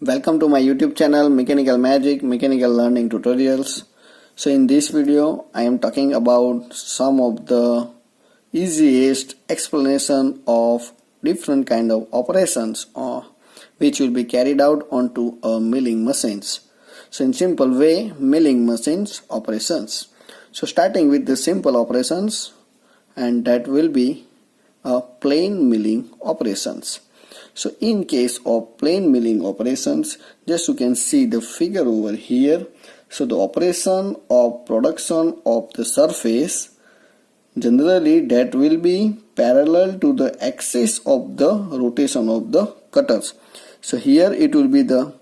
Welcome to my YouTube channel Mechanical Magic, Mechanical Learning Tutorials. So in this video I am talking about some of the easiest explanation of different kind of operations which will be carried out onto a milling machines. So in simple way, milling machines operations. So starting with the simple operations, and that will be plain milling operations. So in case of plain milling operations, just you can see the figure over here. So the operation of production of the surface, generally that will be parallel to the axis of the rotation of the cutters. So here it will be the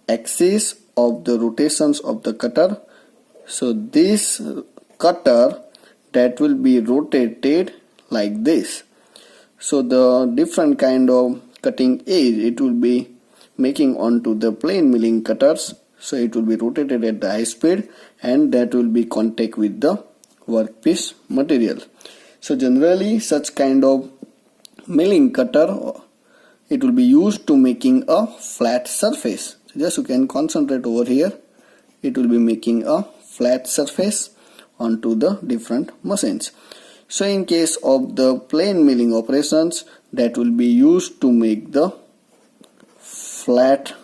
axis of the rotations of the cutter. So this cutter that will be rotated like this. So the different kind of cutting edge it will be making onto the plain milling cutters. So it will be rotated at the high speed and that will be contact with the workpiece material. So generally such kind of milling cutter it will be used to making a flat surface. So just you can concentrate over here. It will be making a flat surface onto the different machines. So in case of the plain milling operations, that will be used to make the flat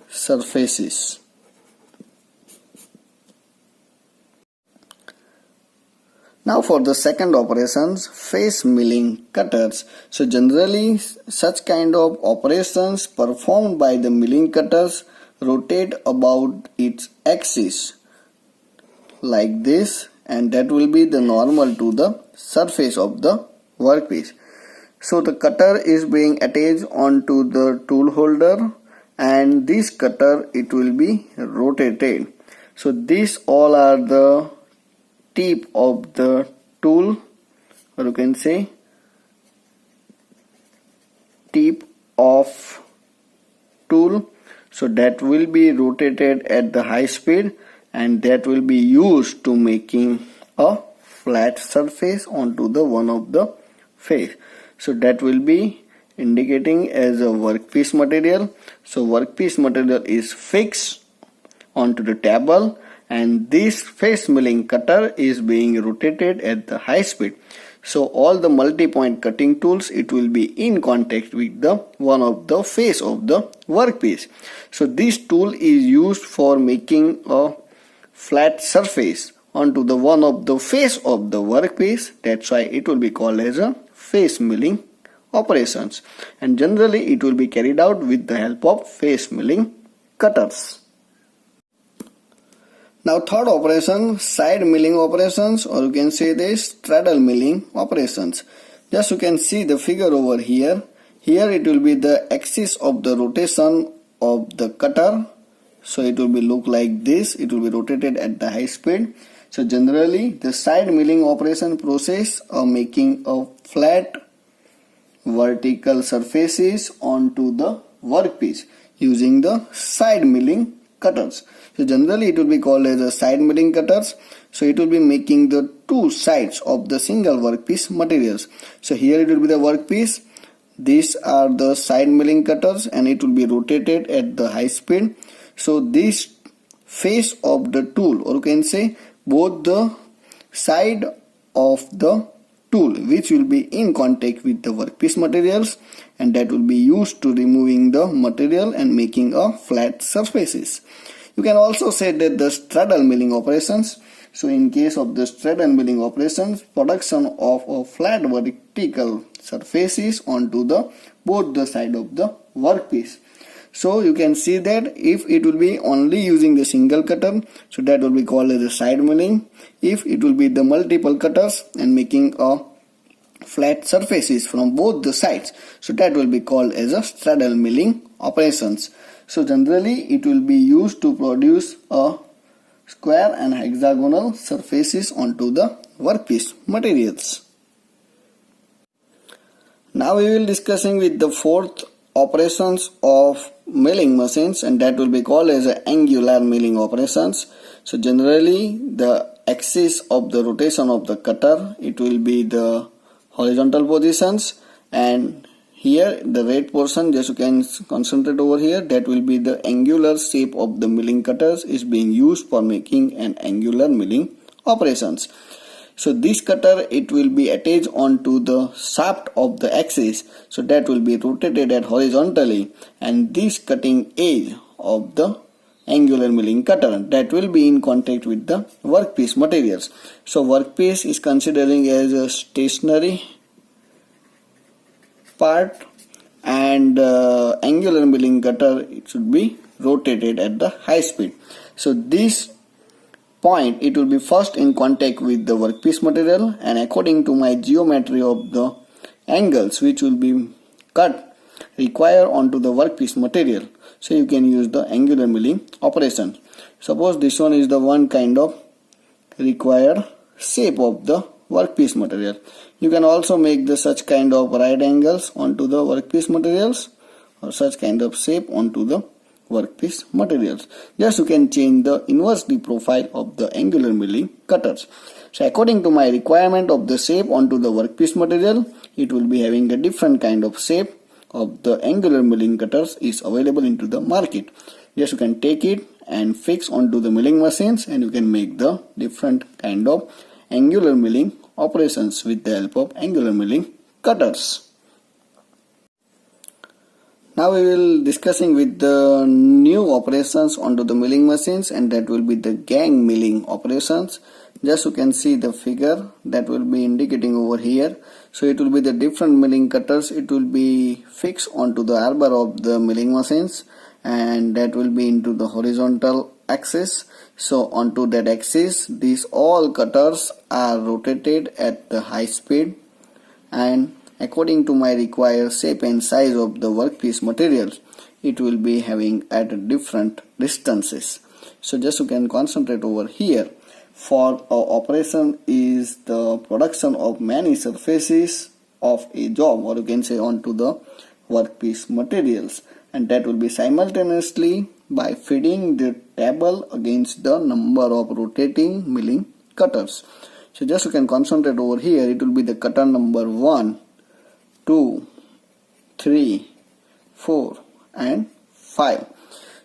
surfaces. Now for the second operations, face milling cutters. So generally such kind of operations performed by the milling cutters rotate about its axis like this, and that will be the normal to the surface of the workpiece. So the cutter is being attached onto the tool holder, and this cutter it will be rotated. So these all are the tip of the tool, or you can say tip of tool. So that will be rotated at the high speed, and that will be used to making a flat surface onto the one of the face. So that will be indicating as a workpiece material. So workpiece material is fixed onto the table, and this face milling cutter is being rotated at the high speed. So all the multi-point cutting tools it will be in contact with the one of the face of the workpiece. So this tool is used for making a flat surface onto the one of the face of the workpiece. That's why it will be called as a face milling operations, and generally it will be carried out with the help of face milling cutters. Now third operation, side milling operations, or you can say this straddle milling operations. Just you can see the figure over here. Here it will be the axis of the rotation of the cutter. So it will be look like this. It will be rotated at the high speed. So generally the side milling operation process of making a flat vertical surfaces onto the workpiece using the side milling cutters. So generally it will be called as a side milling cutters. So it will be making the two sides of the single workpiece materials. So here it will be the workpiece. These are the side milling cutters, and it will be rotated at the high speed. So this face of the tool, or you can say both the side of the tool which will be in contact with the workpiece materials, and that will be used to removing the material and making a flat surfaces. You can also say that the straddle milling operations. So in case of the straddle milling operations, production of a flat vertical surfaces onto the both the side of the workpiece. So you can see that if it will be only using the single cutter, so that will be called as a side milling. If it will be the multiple cutters and making a flat surfaces from both the sides, so that will be called as a straddle milling operations. So generally it will be used to produce a square and hexagonal surfaces onto the workpiece materials. Now we will discussing with the fourth operations of milling machines, and that will be called as angular milling operations. So generally the axis of the rotation of the cutter it will be the horizontal positions, and here the red portion, just you can concentrate over here, that will be the angular shape of the milling cutters is being used for making an angular milling operations. So this cutter, it will be attached onto the shaft of the axis, so that will be rotated at horizontally, and this cutting edge of the angular milling cutter, that will be in contact with the workpiece materials. So workpiece is considering as a stationary part, and angular milling cutter, it should be rotated at the high speed. So this point, it will be first in contact with the workpiece material, and according to my geometry of the angles which will be cut require onto the workpiece material, so you can use the angular milling operation. Suppose this one is the one kind of required shape of the workpiece material. You can also make the such kind of right angles onto the workpiece materials, or such kind of shape onto the workpiece materials. Just you can change the inversely profile of the angular milling cutters. So according to my requirement of the shape onto the workpiece material, it will be having a different kind of shape of the angular milling cutters is available into the market. Just you can take it and fix onto the milling machines, and you can make the different kind of angular milling operations with the help of angular milling cutters. Now we will discussing with the new operations onto the milling machines, and that will be the gang milling operations. Just you can see the figure that will be indicating over here. So it will be the different milling cutters, it will be fixed onto the arbor of the milling machines, and that will be into the horizontal axis. So onto that axis, these all cutters are rotated at the high speed, and according to my required shape and size of the workpiece materials, it will be having at different distances. So just you can concentrate over here. For our operation is the production of many surfaces of a job, or you can say onto the workpiece materials, and that will be simultaneously by feeding the table against the number of rotating milling cutters. So just you can concentrate over here. It will be the cutter number 1, 2, 3, 4 and 5.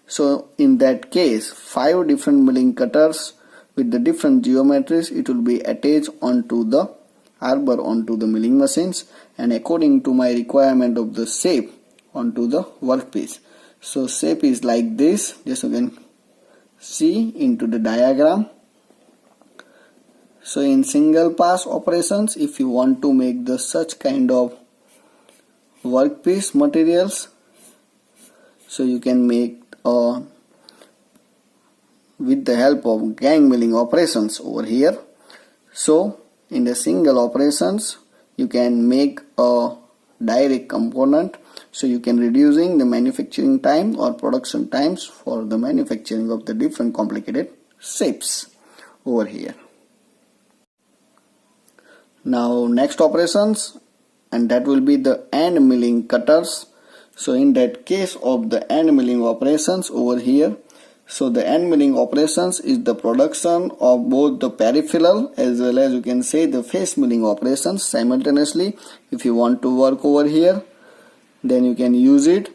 So in that case, 5 different milling cutters with the different geometries, it will be attached onto the arbor onto the milling machines, and according to my requirement of the shape onto the workpiece. So shape is like this, just you can see into the diagram. So in single pass operations, if you want to make the such kind of workpiece materials, so you can make with the help of gang milling operations over here. So in the single operations, you can make a direct component, so you can reducing the manufacturing time or production times for the manufacturing of the different complicated shapes over here. Now next operations, and that will be the end milling cutters. So in that case of the end milling operations over here, so the end milling operations is the production of both the peripheral as well as you can say the face milling operations simultaneously. If you want to work over here, then you can use it.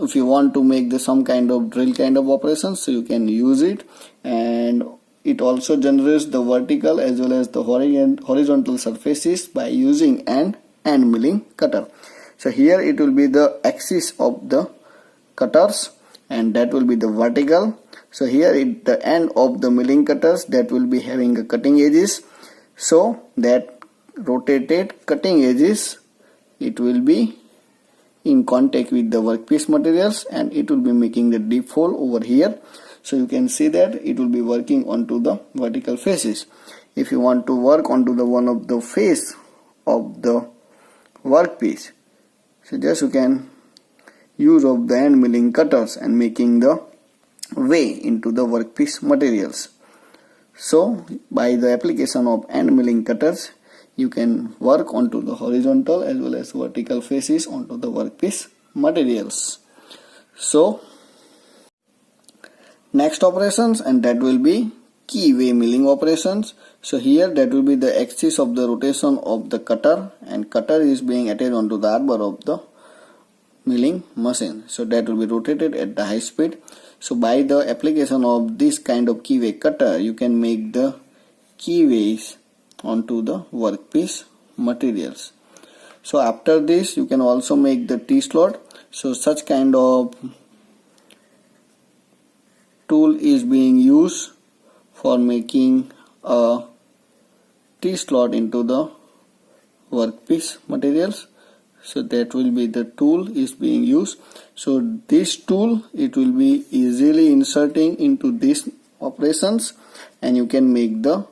If you want to make the some kind of drill kind of operations, so you can use it, and it also generates the vertical as well as the horizontal surfaces by using an end milling cutter. So here it will be the axis of the cutters, and that will be the vertical. So here at the end of the milling cutters, that will be having a cutting edges. So that rotated cutting edges, it will be in contact with the workpiece materials, and it will be making the deep hole over here. So you can see that it will be working onto the vertical faces. If you want to work onto the one of the face of the workpiece, so just you can use of the end milling cutters and making the way into the workpiece materials. So by the application of end milling cutters, you can work onto the horizontal as well as vertical faces onto the workpiece materials. So next operations, and that will be keyway milling operations. So here that will be the axis of the rotation of the cutter, and cutter is being attached onto the arbor of the milling machine, so that will be rotated at the high speed. So by the application of this kind of keyway cutter, you can make the keyways onto the workpiece materials. So after this, you can also make the T-slot. So such kind of tool is being used for making a T-slot into the workpiece materials. So that will be the tool is being used. So this tool, it will be easily inserting into these operations, and you can make the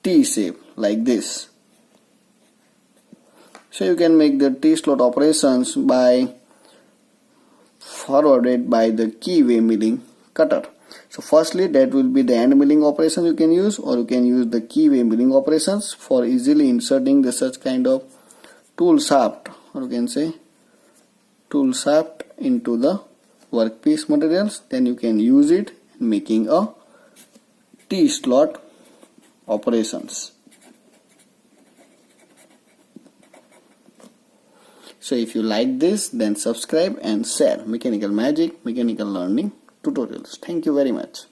T shape like this. So you can make the T-slot operations by forwarded by the keyway milling cutter. So firstly, that will be the end milling operation you can use, or you can use the keyway milling operations for easily inserting the such kind of tool shaft, or you can say tool shaft into the workpiece materials. Then you can use it in making a T-slot operations. So if you like this, then subscribe and share Mechanical Magic, Mechanical Learning Tutorials. Thank you very much.